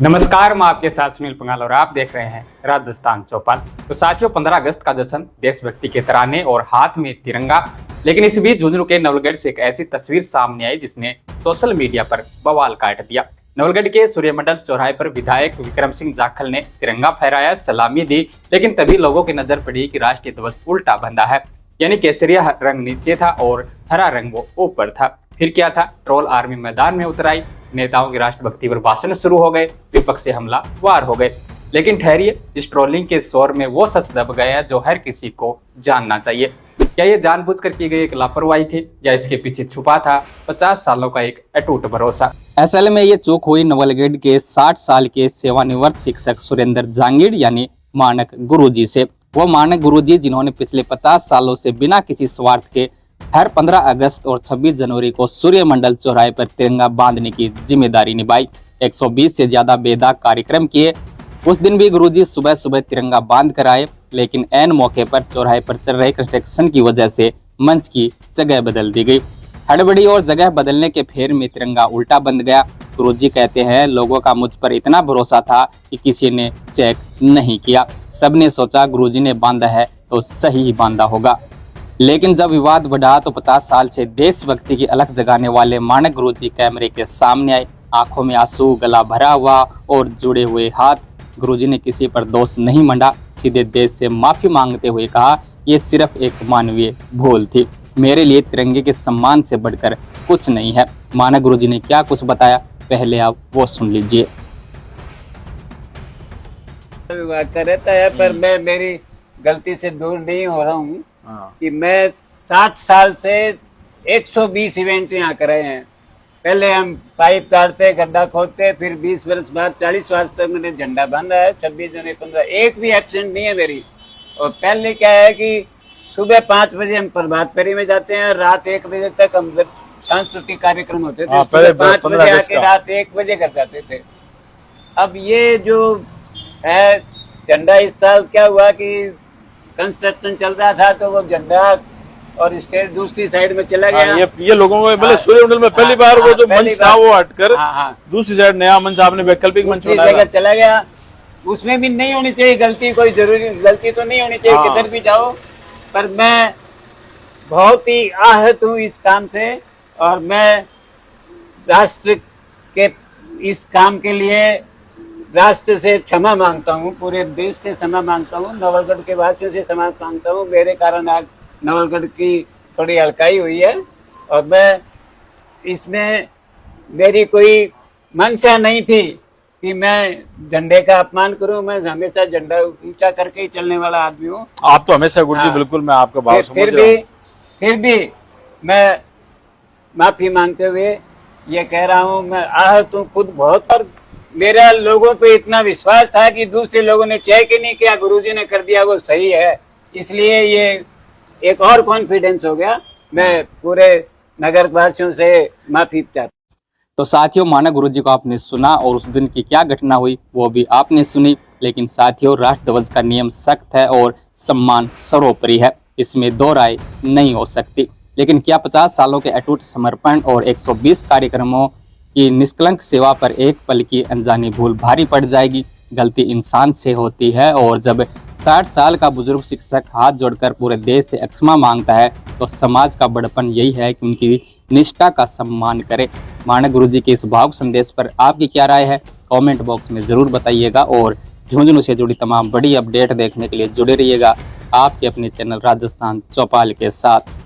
नमस्कार, मैं आपके साथ सुनील पंगाल और आप देख रहे हैं राजस्थान चौपाल। तो साथियों, 15 अगस्त का जश्न, देशभक्ति के तराने और हाथ में तिरंगा। लेकिन इस बीच झुंझुनू के नवलगढ़ से एक ऐसी तस्वीर सामने आई जिसने सोशल मीडिया पर बवाल काट दिया। नवलगढ़ के सूर्यमंडल चौराहे पर विधायक विक्रम सिंह जाखल ने तिरंगा फहराया, सलामी दी, लेकिन तभी लोगों की नजर पड़ी कि राष्ट्रीय ध्वज उल्टा बंधा है, यानी केसरिया रंग नीचे था और हरा रंग वो ऊपर था। फिर क्या था? ट्रोल आर्मी मैदान में उतर आई, नेताओं की राष्ट्रभक्ति पर भाषण शुरू हो गए, विपक्ष से हमला वार हो गए। लेकिन ठहरिए, इस ट्रोलिंग के शोर में वो सच दब गया जो हर किसी को जानना चाहिए। क्या ये जानबूझकर की गई एक लापरवाही थी या इसके पीछे छुपा था 50 सालों का एक अटूट भरोसा? असल में ये चूक हुई नवलगढ़ के 60 साल के सेवानिवृत्त शिक्षक सुरेंद्र जांगीड़ यानी मानक गुरुजी से। वो मानक गुरुजी जिन्होंने पिछले 50 सालों से बिना किसी स्वार्थ के हर 15 अगस्त और 26 जनवरी को सूर्यमंडल चौराहे पर तिरंगा बांधने की जिम्मेदारी निभाई। 120 से ज्यादा बेदाग कार्यक्रम किए। उस दिन भी गुरुजी सुबह सुबह तिरंगा बांध कर आए, लेकिन ऐन मौके पर चौराहे पर चल रहे कंस्ट्रक्शन की वजह से मंच की जगह बदल दी गई। हड़बड़ी और जगह बदलने के फेर में तिरंगा उल्टा बंध गया। गुरुजी कहते हैं, लोगों का मुझ पर इतना भरोसा था कि किसी ने चेक नहीं किया। सबने सोचा गुरुजी ने बांधा है तो सही ही बांधा होगा। लेकिन जब विवाद बढ़ा तो 50 साल से देशभक्ति की अलख जगाने वाले मानक गुरुजी कैमरे के सामने आए। आंखों में आंसू, गला भरा हुआ और जुड़े हुए हाथ। गुरुजी ने किसी पर दोष नहीं मंडा, सीधे देश से माफी मांगते हुए कहा, ये सिर्फ एक मानवीय भूल थी, मेरे लिए तिरंगे के सम्मान से बढ़कर कुछ नहीं है। मानक गुरुजी ने क्या कुछ बताया, पहले आप वो सुन लीजिए। रहता है पर मैं मेरी गलती से दूर नहीं हो रहा हूँ कि मैं 7 साल से 120 इवेंट यहाँ कराए हैं। पहले हम पाइप काटते, गड्ढा खोदते, फिर 20 वर्ष बाद 40 वर्ष तक मैंने झंडा बांधा है। 26 जनवरी 15 एक भी एब्सेंट नहीं है मेरी। और पहले क्या है कि सुबह 5 बजे हम प्रभात फेरी में जाते हैं, रात 1 बजे तक हम सांस्कृतिक कार्यक्रम होते थे। सुबह 5 बजे आके रात 1 बजे कर जाते थे। अब ये जो है झंडा, इस साल क्या हुआ कि कंस्ट्रक्शन चल रहा था तो वो झंडा और स्टेज दूसरी साइड में चला गया। ये लोगों को मतलब सूर्यमंडल में पहली बार वो जो मंच था वो हटकर दूसरी साइड नया मंच, आपने वैकल्पिक मंच बनाया, चला गया। उसमें भी नहीं होनी चाहिए गलती, कोई जरूरी गलती तो नहीं होनी चाहिए, किधर भी जाओ। पर मैं बहुत ही आहत हूँ इस काम से और मैं राष्ट्र के इस काम के लिए राष्ट्र से क्षमा मांगता हूँ, पूरे देश से क्षमा मांगता हूँ, नवलगढ़ के वासियों से क्षमा मांगता हूँ। मेरे कारण आज नवलगढ़ की थोड़ी हल्काई हुई है और मैं इसमें मेरी कोई मंशा नहीं थी कि मैं झंडे का अपमान करूं। मैं हमेशा झंडा ऊंचा करके ही चलने वाला आदमी हूँ। आप तो हमेशा गुरुजी, बिल्कुल मैं आपका बात समझ रहा हूं। फिर भी मैं माफी मांगते हुए ये कह रहा हूँ, मैं आहत हूँ खुद बहुत। और मेरा लोगों पे इतना विश्वास था कि दूसरे लोगों ने चेक ही नहीं किया, गुरुजी ने कर दिया वो सही है, इसलिए ये एक और कॉन्फिडेंस हो गया। मैं पूरे नगर वासियों से माफी चाहता हूं। तो साथियों, मानक गुरुजी को आपने सुना और उस दिन की क्या घटना हुई वो भी आपने सुनी। लेकिन साथियों, राष्ट्र ध्वज का नियम सख्त है और सम्मान सर्वोपरि है, इसमें दो राय नहीं हो सकती। लेकिन क्या 50 सालों के अटूट समर्पण और 120 कार्यक्रमों की निष्कलंक सेवा पर एक पल की अनजानी भूल भारी पड़ जाएगी? गलती इंसान से होती है और जब 60 साल का बुजुर्ग शिक्षक हाथ जोड़कर पूरे देश से क्षमा मांगता है तो समाज का बड़पन यही है कि उनकी निष्ठा का सम्मान करे। मानक गुरुजी के इस भावुक संदेश पर आपकी क्या राय है? कमेंट बॉक्स में ज़रूर बताइएगा और झुंझुनू से जुड़ी तमाम बड़ी अपडेट देखने के लिए जुड़े रहिएगा आपके अपने चैनल राजस्थान चौपाल के साथ।